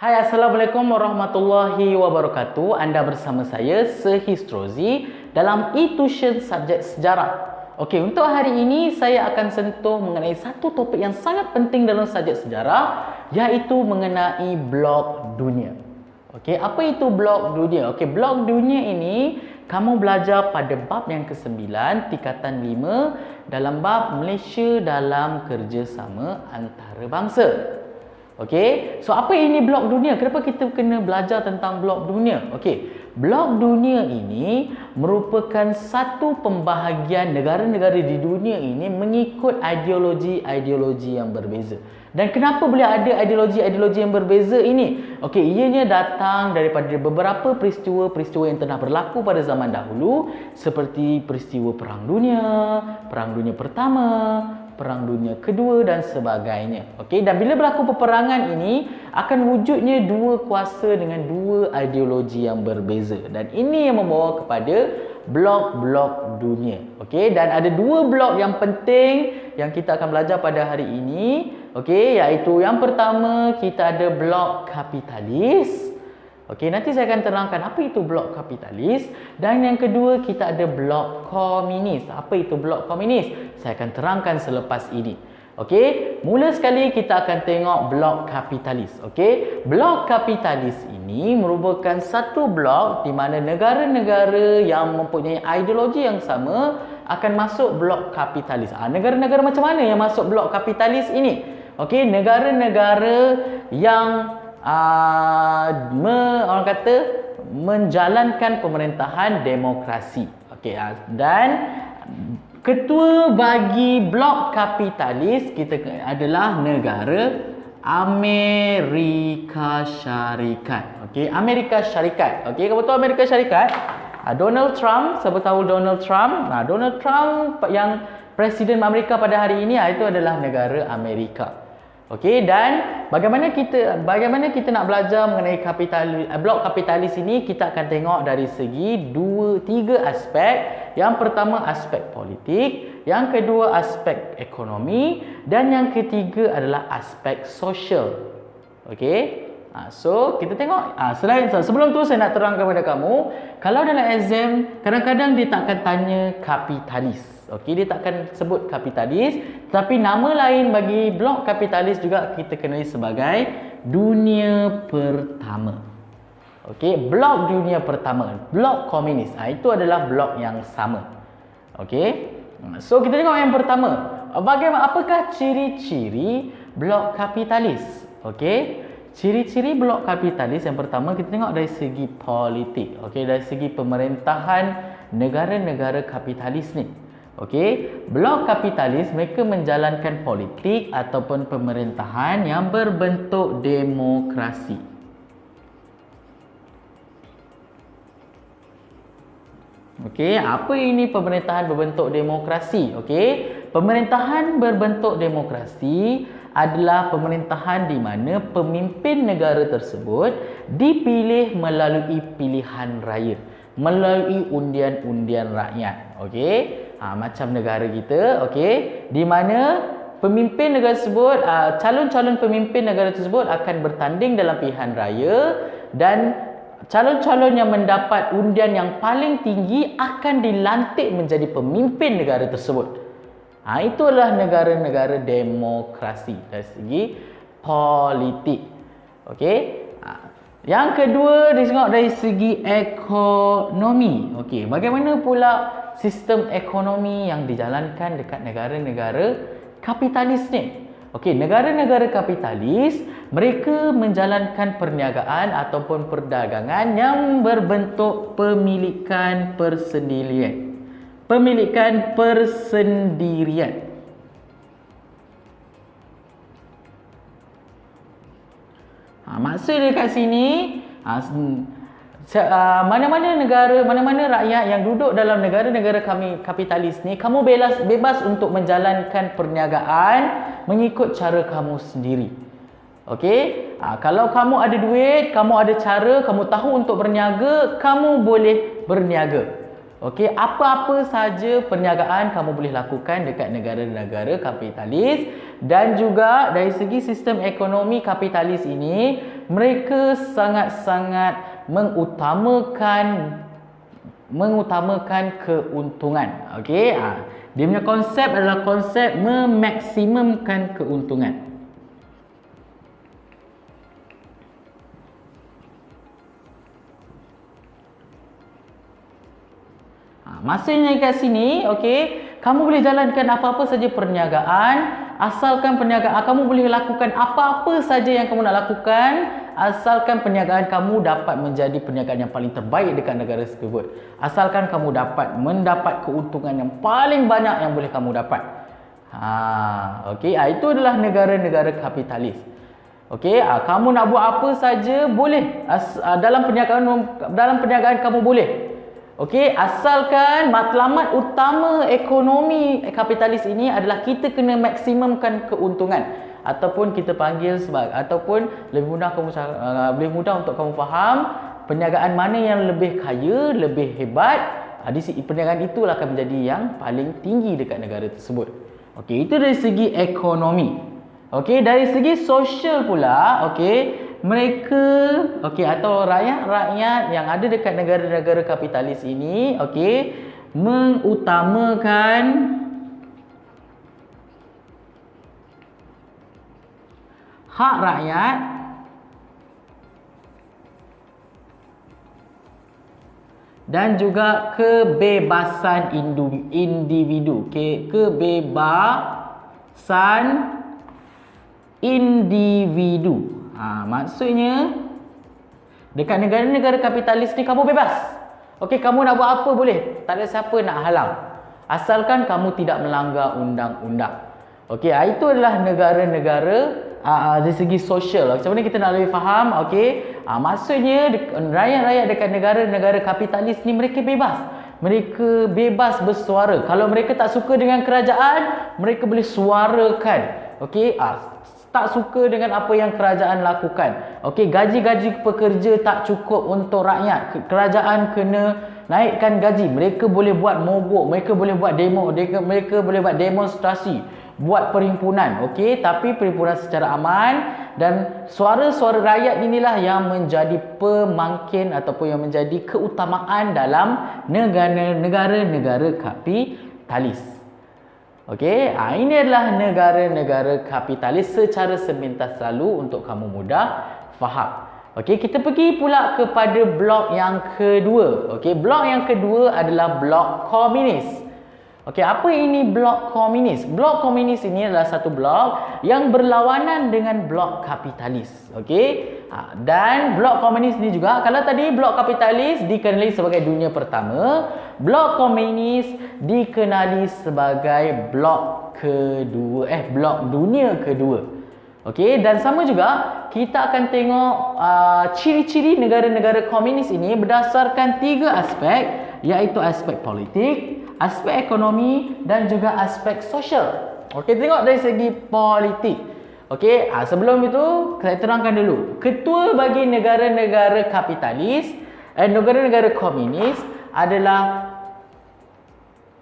Hai, Assalamualaikum warahmatullahi wabarakatuh. Anda bersama saya, Sehistrozi, dalam e-tuition subjek sejarah. Okey, untuk hari ini saya akan sentuh mengenai satu topik yang sangat penting dalam subjek sejarah, iaitu mengenai blok dunia. Okey, apa itu blok dunia? Okey, blok dunia ini kamu belajar pada bab yang ke-9, tingkatan 5 dalam bab Malaysia dalam kerjasama antarabangsa. Okey, so apa ini blok dunia? Kenapa kita kena belajar tentang blok dunia? Okey, blok dunia ini merupakan satu pembahagian negara-negara di dunia ini mengikut ideologi-ideologi yang berbeza. Dan kenapa boleh ada ideologi-ideologi yang berbeza ini? Okey, ianya datang daripada beberapa peristiwa-peristiwa yang telah berlaku pada zaman dahulu, seperti peristiwa Perang Dunia Pertama, Perang Dunia Kedua dan sebagainya. Okey, dan bila berlaku peperangan ini akan wujudnya dua kuasa dengan dua ideologi yang berbeza, dan ini yang membawa kepada blok-blok dunia. Okey, dan ada dua blok yang penting yang kita akan belajar pada hari ini. Okey, iaitu yang pertama kita ada blok kapitalis. Okey, nanti saya akan terangkan apa itu blok kapitalis, dan yang kedua kita ada blok komunis. Apa itu blok komunis? Saya akan terangkan selepas ini. Okey, mula sekali kita akan tengok blok kapitalis. Okey, blok kapitalis ini merupakan satu blok di mana negara-negara yang mempunyai ideologi yang sama akan masuk blok kapitalis. Negara-negara macam mana yang masuk blok kapitalis ini? Okey, negara-negara yang orang kata menjalankan pemerintahan demokrasi. Okey, dan ketua bagi blok kapitalis kita adalah negara Amerika Syarikat. Okey, Amerika Syarikat. Okey, kamu tahu Amerika Syarikat? Donald Trump, siapa tahu Donald Trump? Donald Trump yang presiden Amerika pada hari ini itu adalah negara Amerika. Okey, dan bagaimana kita nak belajar mengenai blok kapitalis ini? Kita akan tengok dari segi tiga aspek. Yang pertama aspek politik, yang kedua aspek ekonomi, dan yang ketiga adalah aspek sosial. Okey, so kita tengok. Sebelum tu saya nak terangkan kepada kamu, kalau dalam exam kadang-kadang dia tak akan tanya kapitalis. Okey, dia tak akan sebut kapitalis, tapi nama lain bagi blok kapitalis juga kita kenali sebagai dunia pertama. Okey, blok dunia pertama, blok komunis. Itu adalah blok yang sama. Okey, so kita tengok yang pertama. Apakah ciri-ciri blok kapitalis? Okey, ciri-ciri blok kapitalis yang pertama kita tengok dari segi politik. Okey, dari segi pemerintahan negara-negara kapitalis ni. Okey, blok kapitalis mereka menjalankan politik ataupun pemerintahan yang berbentuk demokrasi. Okey, apa ini pemerintahan berbentuk demokrasi? Okey, pemerintahan berbentuk demokrasi adalah pemerintahan di mana pemimpin negara tersebut dipilih melalui pilihan raya, melalui undian-undian rakyat. Okey, macam negara kita, okey, di mana pemimpin negara tersebut, calon-calon pemimpin negara tersebut akan bertanding dalam pilihan raya, dan calon-calon yang mendapat undian yang paling tinggi akan dilantik menjadi pemimpin negara tersebut. Itulah negara-negara demokrasi dari segi politik. Okey, yang kedua ditengok dari segi ekonomi. Okey, bagaimana pula sistem ekonomi yang dijalankan dekat negara-negara kapitalis ni? Okey, negara-negara kapitalis mereka menjalankan perniagaan ataupun perdagangan yang berbentuk pemilikan persendirian. Pemilikan persendirian. Maksud dekat sini, mana-mana rakyat yang duduk dalam negara-negara kapitalis ni, kamu bebas untuk menjalankan perniagaan mengikut cara kamu sendiri. Okey, kalau kamu ada duit, kamu ada cara, kamu tahu untuk berniaga, kamu boleh berniaga. Okey, apa-apa saja perniagaan kamu boleh lakukan dekat negara-negara kapitalis. Dan juga dari segi sistem ekonomi kapitalis ini, mereka sangat-sangat mengutamakan keuntungan. Okey, dia punya konsep adalah konsep memaksimumkan keuntungan. Maksudnya kat sini, okey, kamu boleh jalankan apa-apa saja perniagaan, asalkan perniagaan kamu boleh lakukan apa-apa saja yang kamu nak lakukan, asalkan perniagaan kamu dapat menjadi perniagaan yang paling terbaik dekat negara tersebut. Asalkan kamu dapat mendapat keuntungan yang paling banyak yang boleh kamu dapat. Okey, itu adalah negara-negara kapitalis. Okey, kamu nak buat apa saja boleh. Dalam perniagaan kamu boleh. Okey, asalkan matlamat utama ekonomi kapitalis ini adalah kita kena maksimumkan keuntungan, ataupun kita panggil sebagai, ataupun lebih mudah untuk kamu faham, perniagaan mana yang lebih kaya, lebih hebat, perniagaan itulah akan menjadi yang paling tinggi dekat negara tersebut. Okey, itu dari segi ekonomi. Okey, dari segi sosial pula, okey, mereka, okey, atau rakyat-rakyat yang ada dekat negara-negara kapitalis ini, okey, mengutamakan hak rakyat dan juga kebebasan individu. Kebebasan individu. Maksudnya dekat negara-negara kapitalis ni kamu bebas. Okey, kamu nak buat apa boleh. Tak ada siapa nak halang. Asalkan kamu tidak melanggar undang-undang. Okey, itu adalah negara-negara dari segi sosial. Macam mana kita nak lebih faham? Okey, maksudnya rakyat-rakyat dekat negara-negara kapitalis ni mereka bebas. Mereka bebas bersuara. Kalau mereka tak suka dengan kerajaan, mereka boleh suarakan. Okey, tak suka dengan apa yang kerajaan lakukan. Okey, gaji-gaji pekerja tak cukup untuk rakyat. Kerajaan kena naikkan gaji. Mereka boleh buat mogok, mereka boleh buat demo, mereka boleh buat demonstrasi, buat perhimpunan. Okey, tapi perhimpunan secara aman, dan suara-suara rakyat inilah yang menjadi pemangkin ataupun yang menjadi keutamaan dalam negara-negara kapitalis. Okey, ini adalah negara-negara kapitalis secara sepintas lalu untuk kamu mudah faham. Okey, kita pergi pula kepada blok yang kedua. Okey, blok yang kedua adalah blok komunis. Okey, apa ini blok komunis? Blok komunis ini adalah satu blok yang berlawanan dengan blok kapitalis. Okey, dan blok komunis ini juga, kalau tadi blok kapitalis dikenali sebagai dunia pertama, blok komunis dikenali sebagai blok dunia kedua. Okey, dan sama juga kita akan tengok ciri-ciri negara-negara komunis ini berdasarkan 3 aspek, iaitu aspek politik, aspek ekonomi dan juga aspek sosial. Okey, tengok dari segi politik. Okey, sebelum itu saya terangkan dulu. Ketua bagi negara-negara kapitalis, negara-negara komunis adalah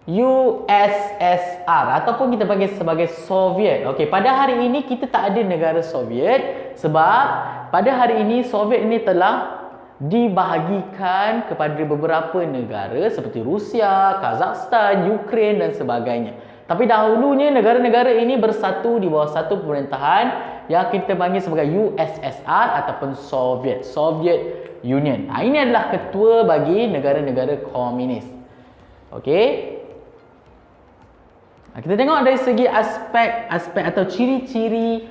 USSR ataupun kita panggil sebagai Soviet. Okey, pada hari ini kita tak ada negara Soviet sebab pada hari ini Soviet ini telah dibahagikan kepada beberapa negara seperti Rusia, Kazakhstan, Ukraine dan sebagainya. Tapi dahulunya negara-negara ini bersatu di bawah satu pemerintahan yang kita panggil sebagai USSR ataupun Soviet Union. Ini adalah ketua bagi negara-negara komunis. Okey. Kita tengok dari segi aspek atau ciri-ciri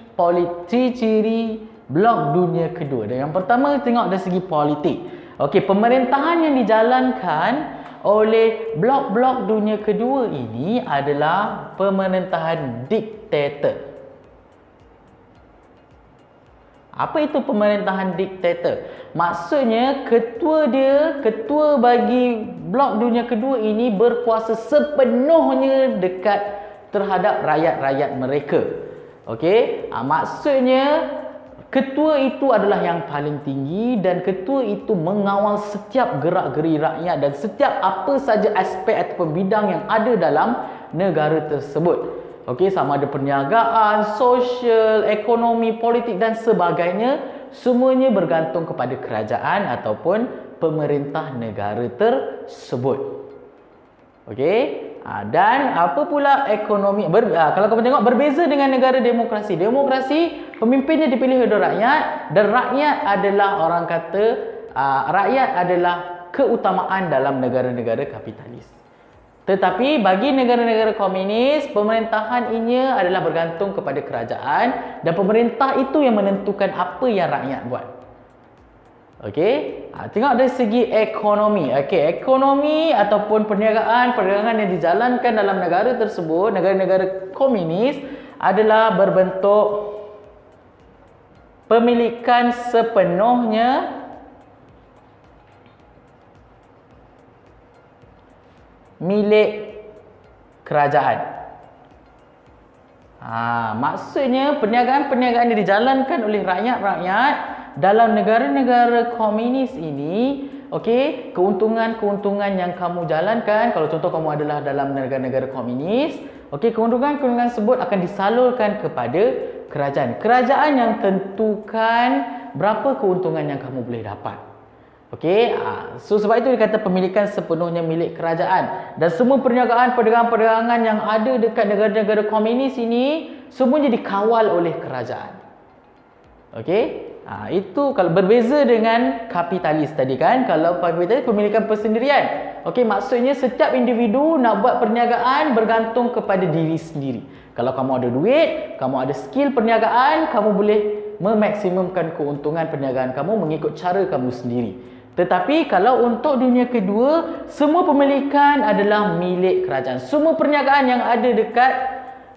blok dunia kedua. Dan yang pertama tengok dari segi politik. Okey, pemerintahan yang dijalankan oleh blok-blok dunia kedua ini adalah pemerintahan diktator. Apa itu pemerintahan diktator? Maksudnya ketua bagi blok dunia kedua ini berkuasa sepenuhnya dekat terhadap rakyat-rakyat mereka. Okey, maksudnya ketua itu adalah yang paling tinggi dan ketua itu mengawal setiap gerak-geri rakyat dan setiap apa saja aspek atau bidang yang ada dalam negara tersebut. Okey, sama ada perniagaan, sosial, ekonomi, politik dan sebagainya, semuanya bergantung kepada kerajaan ataupun pemerintah negara tersebut. Okey. Dan apa pula ekonomi kalau kamu tengok berbeza dengan negara demokrasi. Demokrasi pemimpinnya dipilih oleh rakyat dan rakyat adalah orang kata rakyat adalah keutamaan dalam negara-negara kapitalis. Tetapi bagi negara-negara komunis, pemerintahan inya adalah bergantung kepada kerajaan dan pemerintah itu yang menentukan apa yang rakyat buat. Okey, tengok dari segi ekonomi. Okey, ekonomi ataupun perdagangan yang dijalankan dalam negara tersebut, negara-negara komunis adalah berbentuk pemilikan sepenuhnya milik kerajaan. Maksudnya perniagaan-perniagaan yang dijalankan oleh rakyat-rakyat dalam negara-negara komunis ini, okey, keuntungan-keuntungan yang kamu jalankan, kalau contoh kamu adalah dalam negara-negara komunis, okey, keuntungan-keuntungan tersebut akan disalurkan kepada kerajaan. Kerajaan yang tentukan berapa keuntungan yang kamu boleh dapat. Okey, so sebab itu dikata pemilikan sepenuhnya milik kerajaan. Dan semua perniagaan, perdagangan-perdagangan yang ada dekat negara-negara komunis ini semuanya dikawal oleh kerajaan. Okey, itu kalau berbeza dengan kapitalis tadi kan. Kalau kapitalis pemilikan persendirian. Okey, maksudnya setiap individu nak buat perniagaan bergantung kepada diri sendiri. Kalau kamu ada duit, kamu ada skill perniagaan, kamu boleh memaksimumkan keuntungan perniagaan kamu mengikut cara kamu sendiri. Tetapi kalau untuk dunia kedua, semua pemilikan adalah milik kerajaan. Semua perniagaan yang ada dekat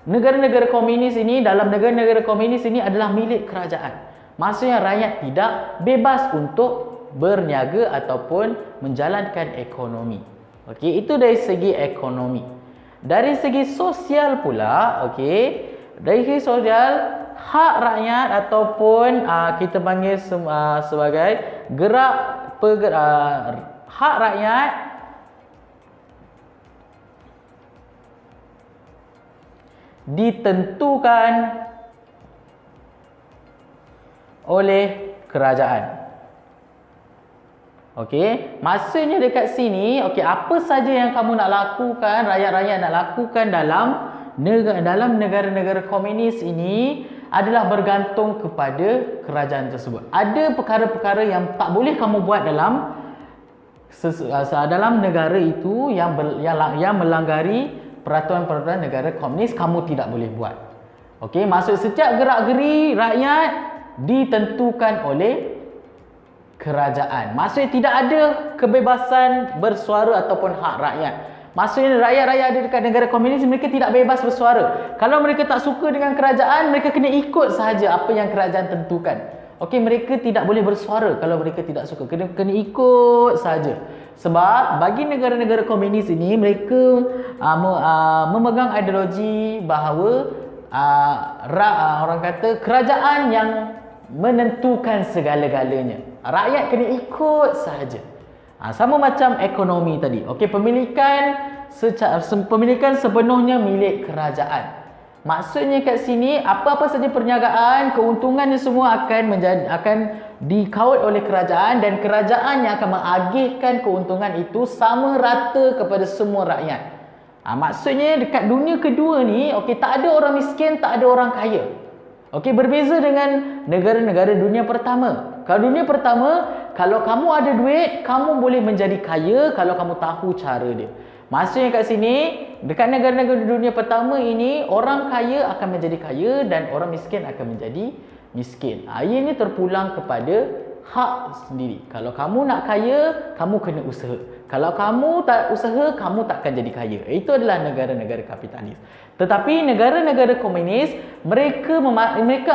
negara-negara komunis ini, dalam negara-negara komunis ini adalah milik kerajaan. Maksudnya rakyat tidak bebas untuk berniaga ataupun menjalankan ekonomi. Okey, itu dari segi ekonomi. Dari segi sosial pula, okey, dari segi sosial, hak rakyat ataupun kita panggil sebagai hak rakyat ditentukan oleh kerajaan. Okey, maksudnya dekat sini, okey, apa saja yang kamu nak lakukan, rakyat-rakyat nak lakukan dalam negara-negara komunis ini adalah bergantung kepada kerajaan tersebut. Ada perkara-perkara yang tak boleh kamu buat dalam negara itu yang melanggari peraturan-peraturan negara komunis, kamu tidak boleh buat. Okey, maksud setiap gerak-geri rakyat ditentukan oleh kerajaan. Maksudnya tidak ada kebebasan bersuara ataupun hak rakyat. Maksudnya rakyat-rakyat ada dekat negara komunis, mereka tidak bebas bersuara. Kalau mereka tak suka dengan kerajaan, mereka kena ikut sahaja apa yang kerajaan tentukan. Okey, mereka tidak boleh bersuara kalau mereka tidak suka. Kena ikut sahaja. Sebab bagi negara-negara komunis ini, mereka memegang ideologi bahawa orang kata kerajaan yang menentukan segala-galanya. Rakyat kena ikut sahaja. Sama macam ekonomi tadi. Okey, pemilikan sepenuhnya milik kerajaan. Maksudnya kat sini, apa-apa saja perniagaan, keuntungannya semua akan dikawal oleh kerajaan dan kerajaan yang akan mengagihkan keuntungan itu sama rata kepada semua rakyat. Maksudnya dekat dunia kedua ni, okey, tak ada orang miskin, tak ada orang kaya. Okey, berbeza dengan negara-negara dunia pertama. Kalau dunia pertama, kalau kamu ada duit, kamu boleh menjadi kaya kalau kamu tahu cara dia. Maksudnya kat sini, dekat negara-negara dunia pertama ini, orang kaya akan menjadi kaya dan orang miskin akan menjadi miskin. Ini terpulang kepada hak sendiri. Kalau kamu nak kaya, kamu kena usaha. Kalau kamu tak usaha, kamu takkan jadi kaya. Itu adalah negara-negara kapitalis. Tetapi negara-negara komunis, mereka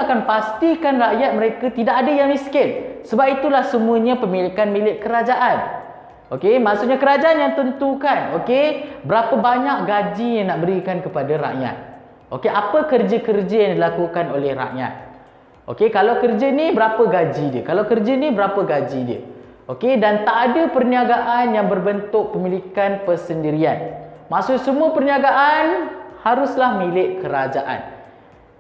akan pastikan rakyat mereka tidak ada yang miskin. Sebab itulah semuanya pemilikan milik kerajaan. Okey, maksudnya kerajaan yang tentukan, okey, berapa banyak gaji yang nak berikan kepada rakyat. Okey, apa kerja-kerja yang dilakukan oleh rakyat. Okey, kalau kerja ni berapa gaji dia? Kalau kerja ni berapa gaji dia? Okey, dan tak ada perniagaan yang berbentuk pemilikan persendirian. Maksud semua perniagaan haruslah milik kerajaan.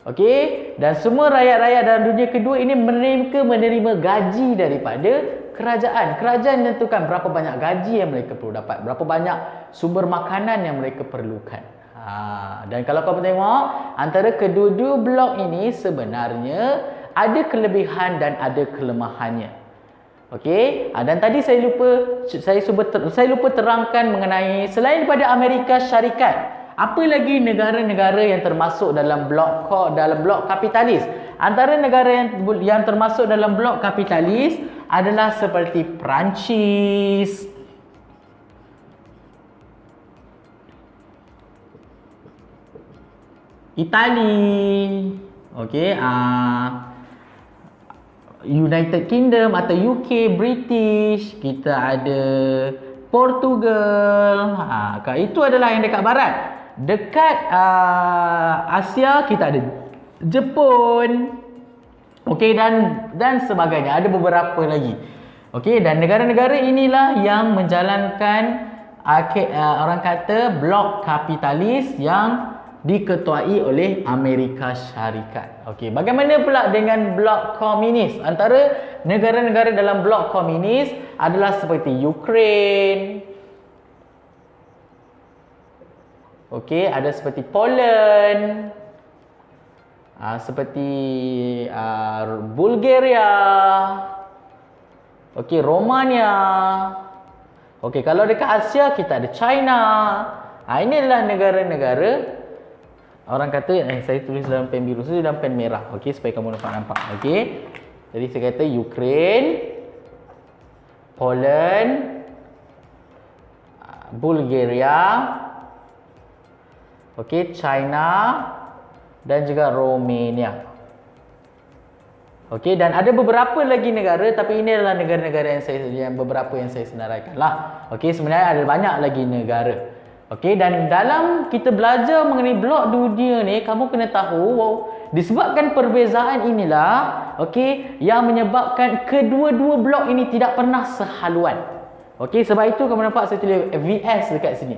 Okey, dan semua rakyat-rakyat dalam dunia kedua ini mereka menerima gaji daripada kerajaan. Kerajaan menentukan berapa banyak gaji yang mereka perlu dapat, berapa banyak sumber makanan yang mereka perlukan. Dan kalau kau tengok, antara kedua-dua blok ini sebenarnya ada kelebihan dan ada kelemahannya. Okey, dan tadi saya lupa terangkan mengenai selain daripada Amerika Syarikat, apa lagi negara-negara yang termasuk dalam blok kapitalis? Antara negara yang termasuk dalam blok kapitalis adalah seperti Perancis, Itali, okey, United Kingdom atau UK, British, kita ada Portugal. Itu adalah yang dekat barat. Dekat Asia kita ada Jepun. Okey, dan sebagainya. Ada beberapa lagi. Okey, dan negara-negara inilah yang menjalankan orang kata blok kapitalis yang diketuai oleh Amerika Syarikat. Okey, bagaimana pula dengan blok komunis? Antara negara-negara dalam blok komunis adalah seperti Ukraine. Okey, ada seperti Poland, seperti Bulgaria, okey, Romania. Okey, kalau dekat Asia kita ada China. Ini adalah negara-negara, orang kata, saya tulis dalam pen biru, saya dalam pen merah, okey, supaya kamu dapat nampak. Okey, jadi saya kata Ukraine, Poland, Bulgaria, okey, China dan juga Romania. Okey, dan ada beberapa lagi negara, tapi ini adalah negara-negara yang beberapa yang saya senaraikan lah. Okey, sebenarnya ada banyak lagi negara. Okey, dan dalam kita belajar mengenai blok dunia ni, kamu kena tahu disebabkan perbezaan inilah, okey, yang menyebabkan kedua-dua blok ini tidak pernah sehaluan. Okey, sebab itu kamu nampak saya tulis VS dekat sini.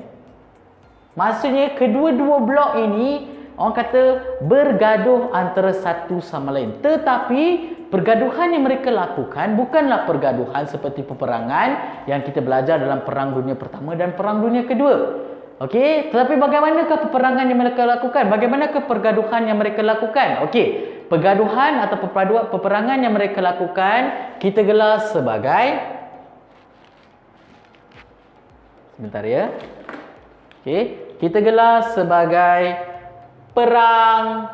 Maksudnya kedua-dua blok ini orang kata bergaduh antara satu sama lain. Tetapi pergaduhan yang mereka lakukan bukanlah pergaduhan seperti peperangan yang kita belajar dalam Perang Dunia Pertama dan Perang Dunia Kedua. Okey, tetapi bagaimanakah peperangan yang mereka lakukan? Bagaimanakah pergaduhan yang mereka lakukan? Okey, pergaduhan atau peperangan yang mereka lakukan kita gelar sebagai, sebentar ya. Okey, kita gelar sebagai Perang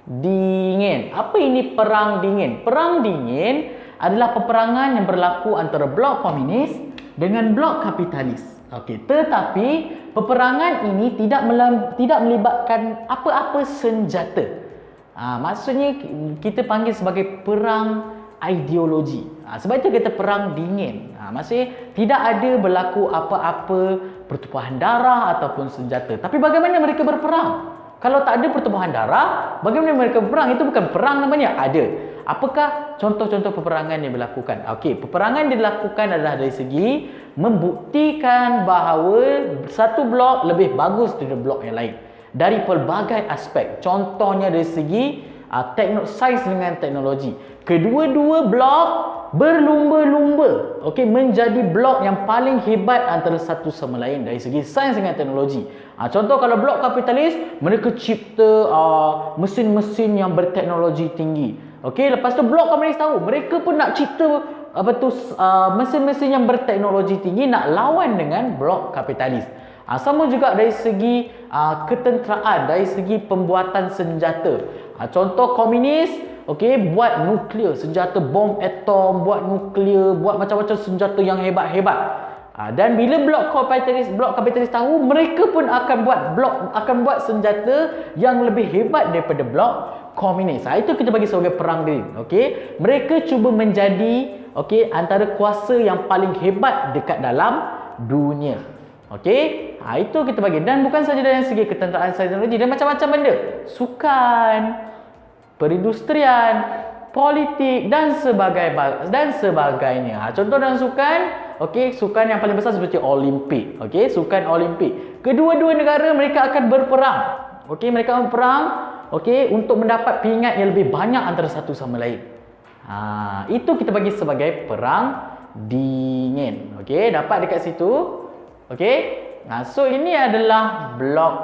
Dingin. Apa ini Perang Dingin? Perang Dingin adalah peperangan yang berlaku antara blok komunis dengan blok kapitalis. Okey, tetapi peperangan ini tidak melibatkan apa-apa senjata. Maksudnya kita panggil sebagai perang ideologi. Sebab itu kita perang dingin. Maksudnya tidak ada berlaku apa-apa pertumpahan darah ataupun senjata. Tapi bagaimana mereka berperang? Kalau tak ada pertumpahan darah, bagaimana mereka berperang? Itu bukan perang namanya. Ada. Apakah contoh-contoh peperangan yang dilakukan? Okey, peperangan yang dilakukan adalah dari segi membuktikan bahawa satu blok lebih bagus daripada blok yang lain dari pelbagai aspek. Contohnya dari segi sains dengan teknologi. Kedua-dua blok berlumba-lumba, okey, menjadi blok yang paling hebat antara satu sama lain dari segi sains dengan teknologi. Contoh kalau blok kapitalis, mereka cipta mesin-mesin yang berteknologi tinggi. Okey, lepas tu blok komunis tahu, mereka pun nak cipta mesin-mesin yang berteknologi tinggi nak lawan dengan blok kapitalis. Sama juga dari segi ketenteraan, dari segi pembuatan senjata. Contoh komunis, okey, buat nuklear, senjata bom atom, buat nuklear, buat macam-macam senjata yang hebat-hebat. Dan bila blok kapitalis tahu, mereka pun akan buat senjata yang lebih hebat daripada blok komunis. Itu kita bagi sebagai perang dingin. Okey, mereka cuba menjadi antara kuasa yang paling hebat dekat dalam dunia. Okey, itu kita bagi. Dan bukan saja dari segi ketenteraan sains teknologi dan macam-macam benda. Sukan, perindustrian, politik dan sebagainya. Contoh dalam sukan, sukan yang paling besar seperti Olimpik. Sukan Olimpik. Kedua-dua negara mereka akan berperang. Mereka berperang okey, untuk mendapat pingat yang lebih banyak antara satu sama lain. Itu kita bagi sebagai perang dingin. Okey, dapat dekat situ. Okey. So ini adalah blok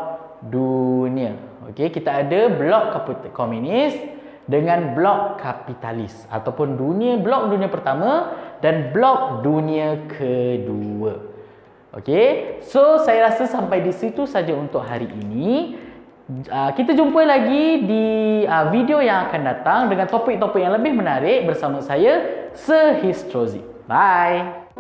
dunia. Okey, kita ada blok komunis dengan blok kapitalis ataupun blok dunia pertama dan blok dunia kedua. Okey, so saya rasa sampai di situ saja untuk hari ini. Kita jumpa lagi di video yang akan datang dengan topik-topik yang lebih menarik bersama saya, Sir Histrozi. Bye.